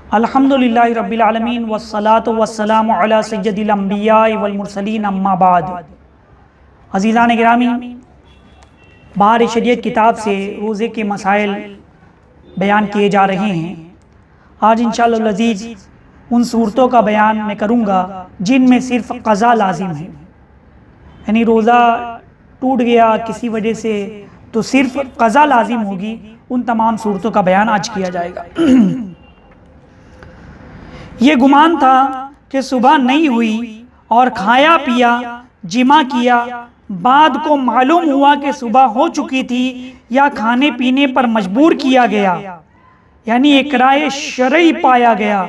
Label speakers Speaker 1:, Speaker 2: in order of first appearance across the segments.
Speaker 1: अल्हम्दुलिल्लाहि रब्बिल आलमीन वस्सलातु वस्सलामु अला सय्यदिल अंबिया वल मुरसलीन अम्मा बाद। अज़ीज़ान गिरामी, बाहर शरीयत किताब से रोज़े के मसाइल बयान किए जा रहे हैं। आज इंशाअल्लाह लज़ीज़ उन सूरतों का बयान मैं करूँगा जिनमें सिर्फ़ क़ज़ा लाजिम है, यानी रोज़ा टूट गया किसी वजह से तो सिर्फ़ क़ज़ा लाजिम होगी। उन तमाम सूरतों का बयान आज किया जाएगा। ये गुमान था कि सुबह नहीं हुई और खाया पिया जिमा किया, बाद को मालूम हुआ कि सुबह हो चुकी थी या खाने पीने पर मजबूर किया गया, यानी इकराए शरई पाया गया।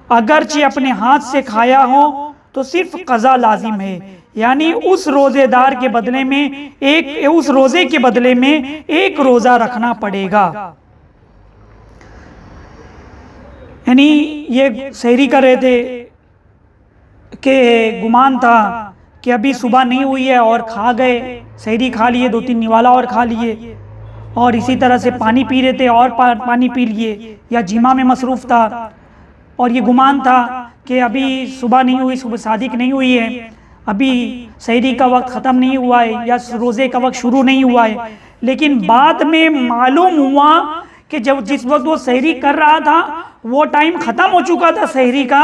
Speaker 1: अगरचे अपने हाथ से खाया हो तो सिर्फ क़ज़ा लाजिम है, यानी उस रोजेदार के बदले में उस रोजे के बदले में एक रोजा रखना पड़ेगा। यानी ये सहरी कर रहे थे कि गुमान था कि अभी सुबह नहीं हुई है और खा गए, सहरी खा लिए, 2-3 निवाला और खा लिए, और इसी तरह से पानी पी रहे थे और पानी पी लिए, या जिमा में मसरूफ़ था और ये गुमान था कि अभी सुबह नहीं हुई, सुबह सादिक नहीं हुई है, अभी सहरी का वक्त ख़त्म नहीं हुआ है या रोज़े का वक्त शुरू नहीं हुआ है। लेकिन बाद में मालूम हुआ कि जब जिस वक्त वो सहरी कर रहा था वो टाइम ख़त्म हो चुका था सहरी का,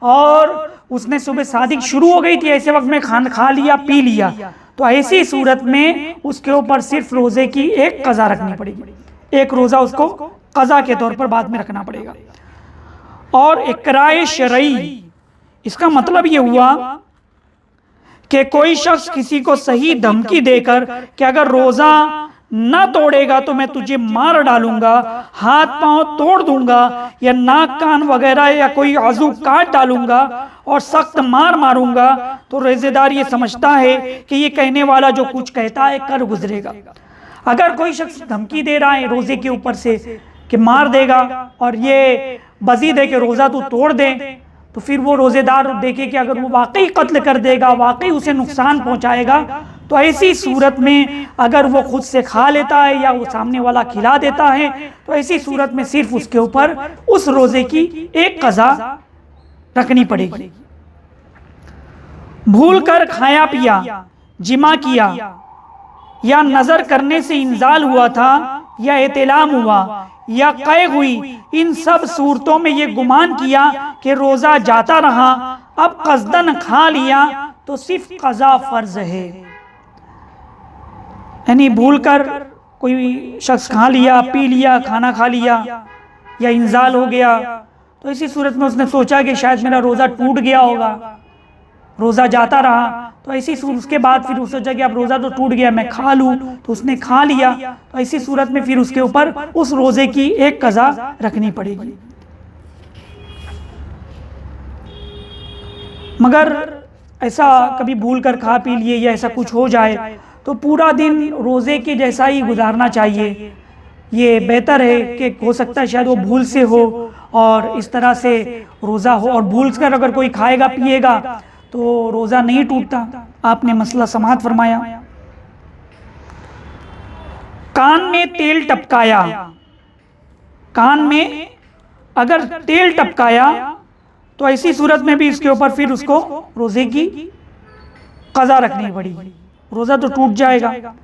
Speaker 1: और उसने सुबह सादिक शुरू हो गई थी, ऐसे वक्त में खा लिया, पी लिया, तो ऐसी सूरत में उसके ऊपर सिर्फ रोज़े की एक क़ज़ा रखनी पड़ेगी। एक रोज़ा उसको क़ज़ा के तौर पर बाद में रखना पड़ेगा। और इकराए शरई, इसका मतलब ये हुआ कि कोई शख्स किसी को सही धमकी देकर कि अगर रोज़ा ना तोड़ेगा तो मैं तुझे मार डालूंगा, हाथ पांव तोड़ दूंगा, या नाक कान वगैरह या कोई आजू काट डालूंगा और सख्त मार मारूंगा, तो रोजेदार ये समझता है कि ये कहने वाला जो कुछ कहता है कर गुजरेगा। अगर कोई शख्स धमकी दे रहा है रोजे के ऊपर से कि मार देगा और ये बजी दे के रोजा तू तोड़ दे, तो फिर वो रोजेदार देखे कि अगर वो वाकई कत्ल कर देगा, वाकई उसे नुकसान पहुंचाएगा, तो ऐसी सूरत में अगर वो खुद से खा लेता है या वो सामने वाला खिला देता है, तो ऐसी सूरत में सिर्फ उसके ऊपर उस रोजे की एक क़ज़ा रखनी पड़ेगी। भूल कर खाया पिया, जिमा किया, या नजर करने से इंजाल हुआ था, या एतलाम हुआ, या कैद हुई, इन सब सूरतों में ये गुमान किया कि रोजा जाता रहा, अब कस्दन खा लिया तो सिर्फ क़ज़ा फर्ज है। यानी भूल कर कोई शख्स खा लिया, पी लिया, खाना खा लिया, या इंजाल हो गया, तो इसी सूरत में उसने सोचा कि शायद मेरा रोज़ा टूट गया होगा, रोज़ा जाता रहा, तो ऐसी उसके बाद फिर उसने सोचा कि अब रोज़ा तो टूट गया, मैं खा लूँ, तो उसने खा लिया, तो ऐसी सूरत में फिर उसके ऊपर उस रोज़े की एक क़ज़ा रखनी पड़ेगी। मगर ऐसा कभी भूल कर खा पी लिए या ऐसा कुछ हो जाए तो पूरा दिन रोज़े के जैसा ही गुजारना चाहिए। ये बेहतर है कि हो सकता है शायद वो भूल से हो और इस तरह से रोज़ा हो, और भूल कर अगर कोई खाएगा पिएगा तो रोज़ा नहीं टूटता। आपने मसला समाअत फरमाया। कान में तेल टपकाया, कान में अगर तेल टपकाया तो ऐसी सूरत में भी इसके ऊपर फिर उसको रोज़े की क़ज़ा रखनी पड़ेगी, रोज़ा तो टूट जाएगा।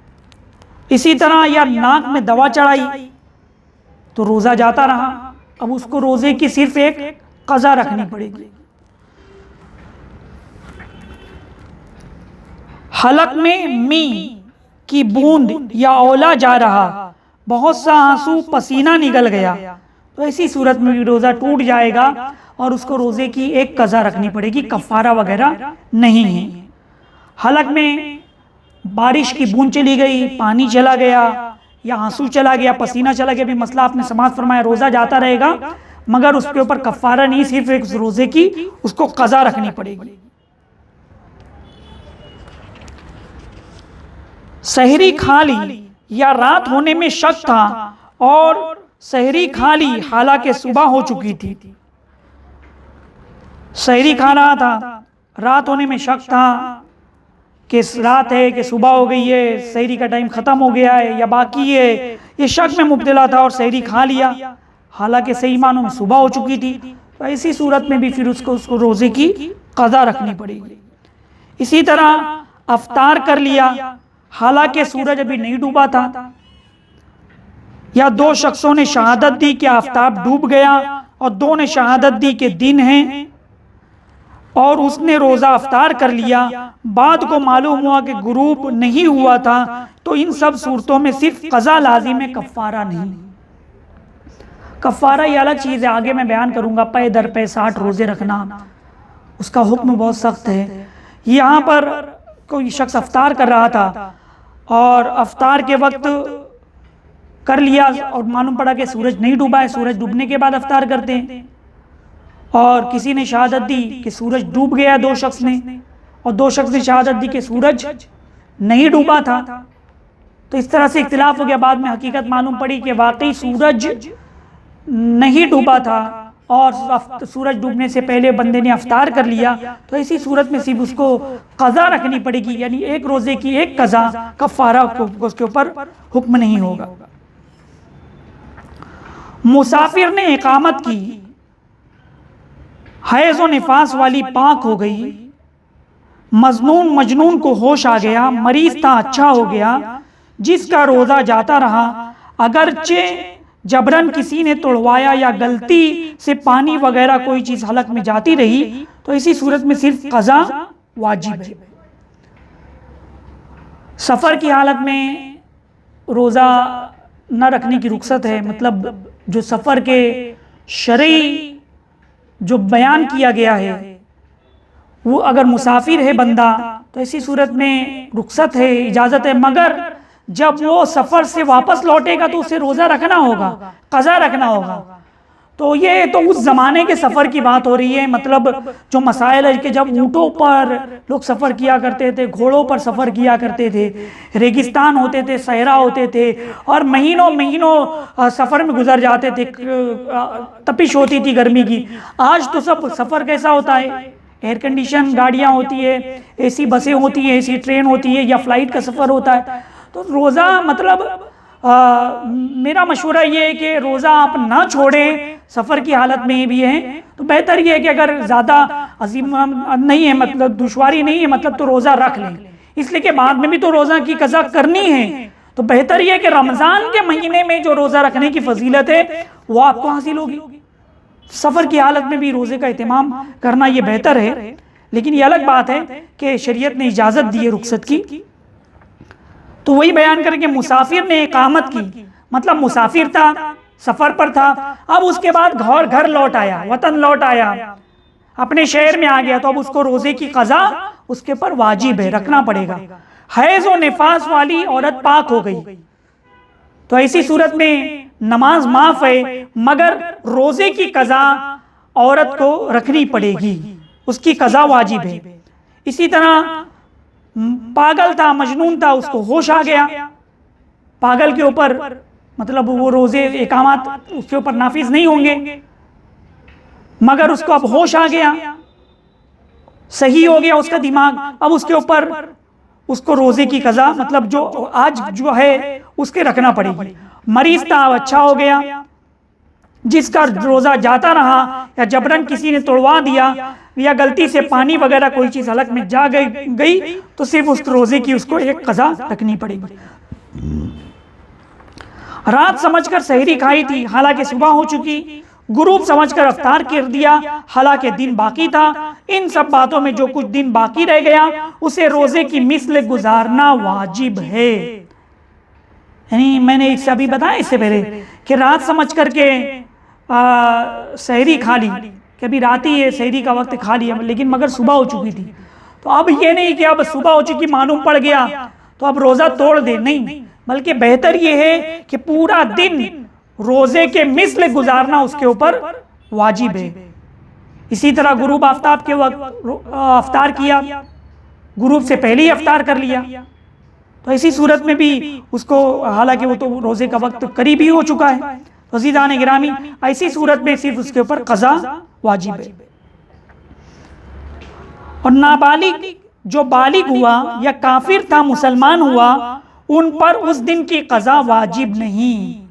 Speaker 1: इसी तरह या नाक में दवा चढ़ाई तो रोज़ा जाता रहा, अब उसको रोज़े की सिर्फ एक क़ज़ा रखनी पड़ेगी। हलक में मी की बूंद या ओला जा रहा, बहुत सा आंसू पसीना निकल गया, तो ऐसी सूरत में भी रोज़ा टूट जाएगा और उसको रोज़े की एक क़ज़ा रखनी पड़ेगी, कफ़ारा वगैरह नहीं है। हलक में बारिश की बूंद चली गई, पानी चला गया, या आंसू चला गया, पसीना चला गया, भी मसला आपने समाअत फरमाया, रोज़ा जाता रहेगा मगर उसके ऊपर कफ़ारा नहीं, सिर्फ एक रोज़े की उसको क़ज़ा रखनी पड़ेगी। सहरी खा ली या रात होने में शक था और सहरी खा ली हालांकि सुबह हो चुकी थी, सहरी खा रहा था, रात होने में शक था कि रात है कि सुबह हो गई है, सहरी का टाइम ख़त्म हो गया है या बाकी है, ये शक में मुब्तला था और सहरी खा लिया, हालांकि सही मानों में सुबह हो चुकी थी, तो ऐसी सूरत में भी फिर उसको रोज़े की क़ज़ा रखनी पड़ेगी। इसी तरह अफ्तार कर लिया, हालांकि सूरज अभी नहीं डूबा था, या दो शख्सों ने शहादत दी कि आफ्ताब डूब गया और दो ने शहादत दी कि दिन है, और उसने रोज़ा अफ्तार कर लिया, बाद को मालूम हुआ कि गुरूब नहीं हुआ था, तो इन सब सूरतों में सिर्फ क़ज़ा लाजिम है, कफ़ारा नहीं। कफ़ारा ये अलग चीज़ है, आगे मैं बयान करूँगा। पे दर पे 60 रोज़े रखना, उसका हुक्म बहुत सख्त है। यहाँ पर कोई शख्स अफ्तार कर रहा था और अफ्तार के वक्त कर लिया और मालूम पड़ा कि सूरज नहीं डूबा है, सूरज डूबने के बाद अफ्तार करते हैं, और किसी ने शहादत दी कि सूरज डूब गया, दो शख्स ने, और दो शख्स ने शहादत दी कि सूरज नहीं डूबा था। तो इस तरह से इख्तिलाफ हो गया। बाद में हकीकत मालूम पड़ी कि वाकई सूरज नहीं डूबा था और सूरज डूबने से पहले बंदे ने अफ्तार कर लिया। तो ऐसी सूरत में सिर्फ उसको क़ज़ा रखनी पड़ेगी, यानी एक रोज़े की एक क़ज़ा, कफ़ारा उसके ऊपर हुक्म नहीं होगा। मुसाफिर ने इकामत की, हैज़ व निफास वाली पाक हो गई, मजनून मजनून को होश आ गया, मरीज था अच्छा हो गया, जिसका रोज़ा जाता रहा, अगरचे जबरन किसी ने तोड़वाया या गलती से पानी वगैरह कोई चीज़ हलक में जाती रही, तो इसी सूरत में सिर्फ क़ज़ा वाजिब है। सफ़र की हालत में रोज़ा न रखने की रुख्सत है, मतलब जो सफ़र के शरई जो बयान किया गया है, वो अगर मुसाफिर है बंदा तो ऐसी सूरत में रुख्सत है, इजाज़त है, मगर जब वो सफ़र से वापस लौटेगा तो उसे रोज़ा रखना होगा, क़ज़ा रखना होगा। तो ये तो उस ज़माने के सफ़र की बात हो रही है, मतलब जो मसाइल है कि जब ऊँटों पर लोग सफ़र किया करते थे, घोड़ों पर सफ़र किया करते थे, रेगिस्तान होते थे, सहरा होते थे, और महीनों महीनों सफ़र में गुजर जाते थे, तपिश होती थी गर्मी की। आज तो सब सफ़र कैसा होता है, एयर कंडीशन गाड़ियाँ होती है, एसी बसें होती हैं, एसी ट्रेन होती है, या फ्लाइट का सफ़र होता है। तो रोज़ा मतलब मेरा मशवरा ये है कि रोज़ा आप ना छोड़ें, सफ़र की हालत में भी है तो बेहतर ये है कि अगर ज़्यादा अजीम नहीं है, मतलब दुश्वारी नहीं है, मतलब तो रोज़ा रख लें, इसलिए कि बाद में भी तो रोज़ा की क़ज़ा करनी है। तो बेहतर ये है कि रमज़ान के महीने में जो रोज़ा रखने की फजीलत है वो आपको हासिल होगी। सफ़र की हालत में भी रोज़े का एहतमाम करना ये बेहतर है, लेकिन ये अलग बात है कि शरीयत ने इजाज़त दी है रुख्सत की। तो वही बयान करके मुसाफिर ने इकामत की, मतलब मुसाफिर था, सफ़र पर था, अब उसके बाद घर लौट आया, वतन लौट आया, अपने शहर में आ गया, तो अब उसको रोज़े की क़ज़ा उसके ऊपर वाजिब है, रखना पड़ेगा। हैज़ व निफास वाली औरत पाक हो गई तो ऐसी सूरत में नमाज माफ़ है, मगर रोज़े की क़ज़ा औरत को रखनी पड़ेगी, उसकी क़ज़ा वाजिब है। इसी तरह पागल था, मजनून था, उसको होश आ गया, पागल के ऊपर मतलब वो रोज़े इकामत उसके ऊपर नाफिज नहीं होंगे, मगर उसको अब होश आ गया, सही हो गया उसका दिमाग, अब उसके ऊपर उसको रोज़े की क़ज़ा मतलब जो आज जो है उसके रखना पड़ेगी। मरीज था, अच्छा हो गया, जिसका रोज़ा जाता रहा या जबरन किसी ने तोड़वा दिया या गलती से पानी वगैरह कोई चीज़ हलक में जा गई तो सिर्फ उस रोज़े की उसको एक क़ज़ा रखनी पड़ेगी। रात समझकर सहरी खाई थी, हालांकि सुबह हो चुकी, गुरूब समझकर अफ्तार कर दिया, हालांकि दिन बाकी था। इन सब बातों में जो कुछ दिन बाकी रह गया उसे रोज़े की मिस्ल गुजारना वाजिब है। यानी मैंने इससे अभी बताया इससे पहले कि रात समझ करके सहरी खा ली, कि अभी रात ही है, सहरी का वक्त खा लिया, लेकिन मगर सुबह हो चुकी थी। तो अब ये नहीं कि अब सुबह हो चुकी मालूम पड़ गया तो अब रोज़ा तोड़ दे, नहीं, बल्कि बेहतर ये है कि पूरा दिन रोज़े के मिस्ल गुजारना उसके ऊपर वाजिब है। इसी तरह गुरूब आफ्ताब के वक्त अफ्तार किया, गुरूब से पहले ही अफ्तार कर लिया, तो इसी सूरत में भी उसको, हालांकि वो तो रोज़े का वक्त करीब ही हो चुका है, अज़ीज़ान गिरामी, ऐसी सूरत में सिर्फ उसके ऊपर क़ज़ा वाजिब है। और नाबालिग जो बालिग हुआ या काफिर था मुसलमान हुआ, उन पर उस दिन की क़ज़ा वाजिब नहीं।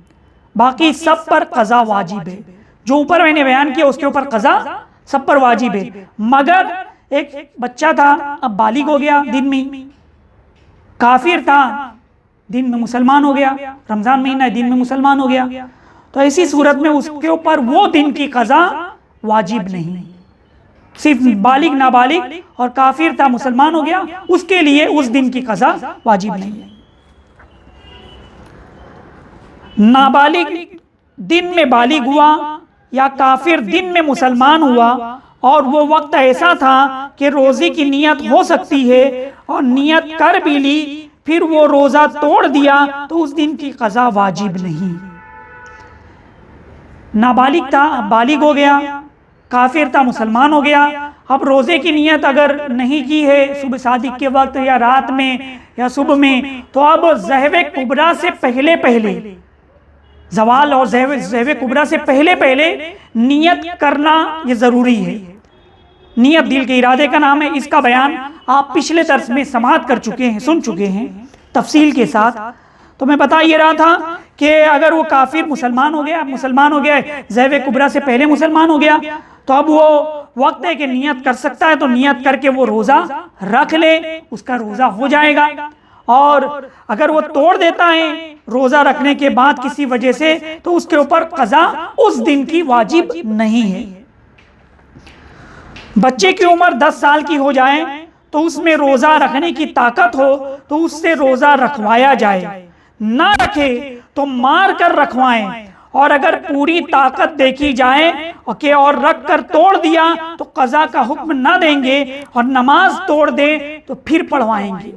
Speaker 1: बाकी सब पर कज़ा वाजिब है। जो ऊपर मैंने बयान किया उसके ऊपर कज़ा सब पर वाजिब है। मगर एक बच्चा था, अब बालिग हो गया, दिन में काफिर था, दिन में मुसलमान हो गया, रमजान महीना है, दिन में मुसलमान हो गया, तो ऐसी सूरत में उसके ऊपर वो दिन की कज़ा वाजिब नहीं। सिर्फ बालिग, नाबालिग और काफिर था, मुसलमान हो गया, उसके लिए उस दिन की कज़ा वाजिब नहीं है। नाबालिग दिन में बालिग हुआ या काफिर दिन में मुसलमान हुआ और वो वक्त ऐसा था कि रोजे की नियत हो सकती है और नियत कर भी ली, फिर वो रोजा तोड़ दिया, तो उस दिन की कज़ा वाजिब नहीं। नाबालिग था, अब बालिग हो गया, काफिर था, मुसलमान हो गया, अब रोजे की नियत अगर नहीं की है सुबह सादिक के वक्त या रात में या सुबह में, तो अब ज़हवे कुबरा से पहले पहले, जवाल और ज़हवे कुबरा से पहले पहले नियत करना ये ज़रूरी है। नियत दिल के इरादे का नाम है। इसका बयान आप पिछले दर्स में समाअत कर चुके हैं, सुन चुके हैं तफसील के साथ। तो मैं बता ये रहा था कि अगर वो काफिर मुसलमान हो गया, मुसलमान हो गया, ज़हवे कुबरा से पहले मुसलमान हो गया, तो अब वो वक्त है कि नियत कर सकता है, तो नियत करके वो रोज़ा रख ले, उसका रोज़ा हो जाएगा। और अगर वो तोड़ देता है रोज़ा रखने के बाद किसी वजह से, तो उसके ऊपर कज़ा उस दिन की वाजिब नहीं है। बच्चे की उम्र 10 साल की हो जाए तो उसमें रोज़ा रखने की ताकत हो तो उससे रोज़ा रखवाया जाए, ना रखे तो मार कर रखवाएं, और अगर पूरी ताकत देखी जाए और रख कर तोड़ दिया तो कज़ा का हुक्म ना देंगे, और नमाज तोड़ दे तो फिर पढ़वाएंगे।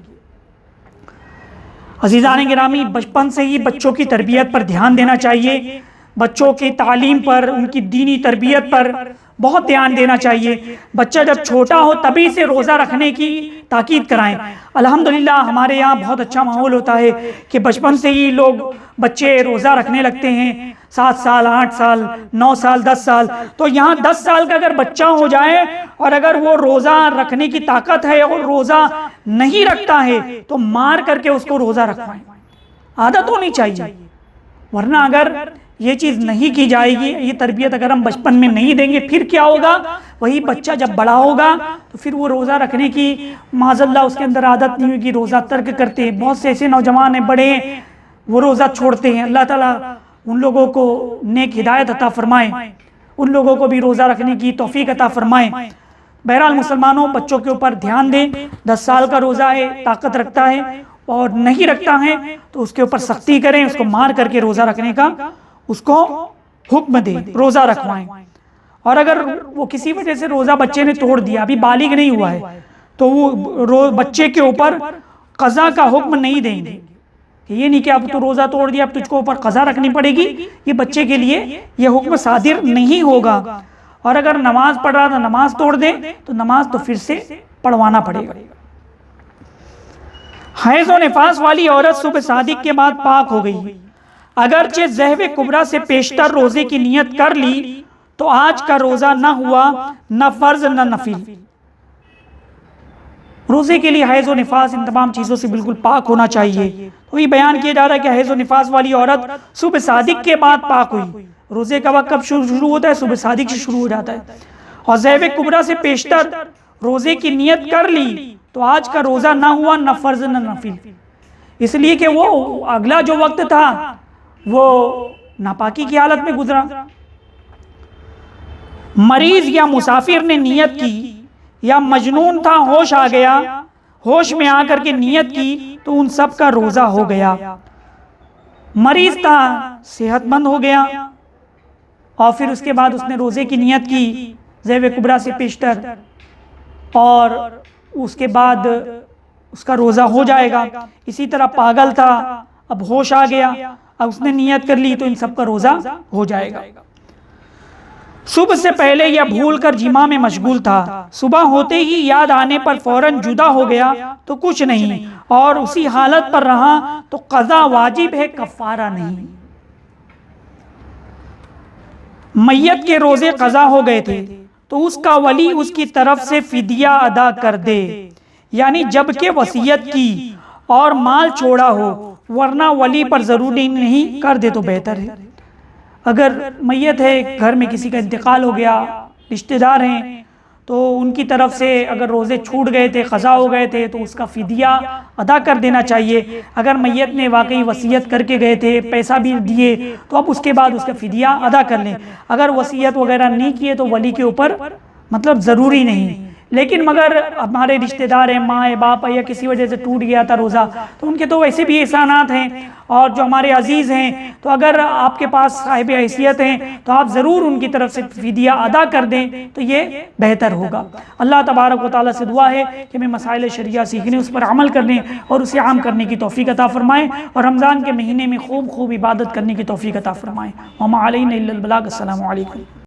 Speaker 1: अज़ीज़ान गिरामी, बचपन से ही बच्चों की तरबियत पर ध्यान देना चाहिए, बच्चों की तालीम पर, उनकी दीनी तरबियत पर बहुत ध्यान देना चाहिए। बच्चा जब छोटा हो तभी से रोज़ा रखने की ताकीद कराएं। अल्हम्दुलिल्लाह हमारे यहाँ बहुत अच्छा माहौल होता है कि बचपन से ही लोग बच्चे रोज़ा रखने लगते हैं, 7 साल, 8 साल, 9 साल, 10 साल। तो यहाँ 10 साल का अगर बच्चा हो जाए और अगर वो रोज़ा रखने की ताकत है और रोज़ा नहीं रखता है तो मार करके उसको रोज़ा रखवाएं, आदत होनी चाहिए। वरना अगर ये चीज़ नहीं की जाएगी, ये तरबियत अगर हम बचपन में नहीं देंगे, फिर क्या होगा, वही बच्चा जब बड़ा होगा तो फिर वो रोज़ा रखने की माज़अल्लाह उसके अंदर आदत नहीं होगी, रोज़ा तर्क करते हैं। बहुत से ऐसे नौजवान हैं, बड़े हैं, वो रोज़ा छोड़ते हैं। अल्लाह ताला उन लोगों को नेक हिदायत अता फरमाए, उन लोगों को भी रोज़ा रखने की तौफीक अता फरमाए। बहरहाल मुसलमानों, बच्चों के ऊपर ध्यान दें। 10 साल का रोज़ा है, ताकत रखता है और नहीं रखता है तो उसके ऊपर सख्ती करें, उसको मार करके रोज़ा रखने का उसको हुक्म दें, रोज़ा रखवाएं। और अगर वो किसी वजह से रोज़ा बच्चे ने तोड़ दिया, अभी बालिग नहीं हुआ है, तो वो बच्चे के ऊपर कज़ा का हुक्म नहीं देंगे कि ये नहीं कि अब तो रोज़ा तोड़ दिया, अब तुझको ऊपर कज़ा रखनी पड़ेगी। ये बच्चे के लिए ये हुक्म सादिर नहीं होगा। और अगर नमाज पढ़ रहा था, नमाज तोड़ दे तो नमाज तो फिर से पढ़वाना पड़ेगा। हैज़ और निफास वाली औरत सुबह सादिक के बाद पाक हो गई, अगरचे ज़हवे कुबरा से पेशतर रोजे की नियत कर ली, तो आज का रोजा ना हुआ, न फर्ज न नफिल। रोजे के लिए हैज़ और निफास इन तमाम चीज़ों से बिल्कुल पाक होना चाहिए। तो ये बयान किया जा रहा है कि हैज़ और निफास वाली औरत सुबह सादिक के बाद पाक हुई। रोजे का वक्त कब शुरू होता है? सुबह सादिक से शुरू हो जाता है। और ज़हवे कुबरा से पेशतर रोजे की नियत कर ली तो आज का रोजा ना हुआ, न फर्ज न नफिल, इसलिए कि वो अगला जो वक्त था वो नापाकी की हालत में गुजरा। मरीज या मुसाफिर ने नियत की, या मजनून था, होश आ गया, होश में आकर के नियत की, तो उन सब का रोजा हो गया। मरीज था, सेहतमंद हो गया और फिर उसके बाद उसने रोजे की नियत की ज़हवे कुबरा से पेशतर, और उसके बाद उसका रोजा हो जाएगा। इसी तरह पागल था, अब होश आ गया, अब उसने नियत कर ली, तो इन सब का रोजा हो जाएगा। सुबह से पहले या भूल कर जिमा में मशगूल था, सुबह होते ही याद आने पर फौरन जुदा हो गया तो कुछ नहीं, और उसी हालत पर रहा तो कज़ा वाजिब है, कफ़ारा नहीं। मैयत के रोजे कज़ा हो गए थे तो उसका वली उसकी तरफ से फिदिया अदा कर दे, यानी जबकि वसीयत की और माल छोड़ा हो, वरना वली पर जरूरी नहीं, कर दे तो बेहतर है। अगर मैयत है, घर में किसी का इंतकाल हो गया, रिश्तेदार हैं, तो उनकी तरफ से अगर रोज़े छूट गए थे, क़ज़ा हो गए थे, तो उसका फ़िदिया अदा कर देना चाहिए। अगर मैयत ने वाकई वसीयत करके गए थे, पैसा भी दिए, तो अब उसके बाद उसका फ़िदिया अदा कर लें। अगर वसीयत वगैरह नहीं किए तो वली के ऊपर मतलब ज़रूरी नहीं। लेकिन मगर हमारे रिश्तेदार हैं, माँ है, बाप है, या किसी वजह से टूट गया था रोज़ा, तो उनके तो वैसे भी एहसानात हैं, और जो हमारे अजीज़ हैं, तो अगर आपके पास साहिब हैसियत हैं तो आप ज़रूर उनकी तरफ से फ़िदिया अदा कर दें, तो ये बेहतर होगा। अल्लाह तबारक व तआला से दुआ है कि हमें मसाइल शरिया सीखने, उस पर अमल करने और उसे आम करने की तौफ़ीक़ अता फ़रमाएँ, और रमज़ान के महीने में खूब खूब इबादत करने की तौफ़ीक़ अता फ़रमाएँ। वमा अलैना इल्लल बलाग। अस्सलामु अलैकुम।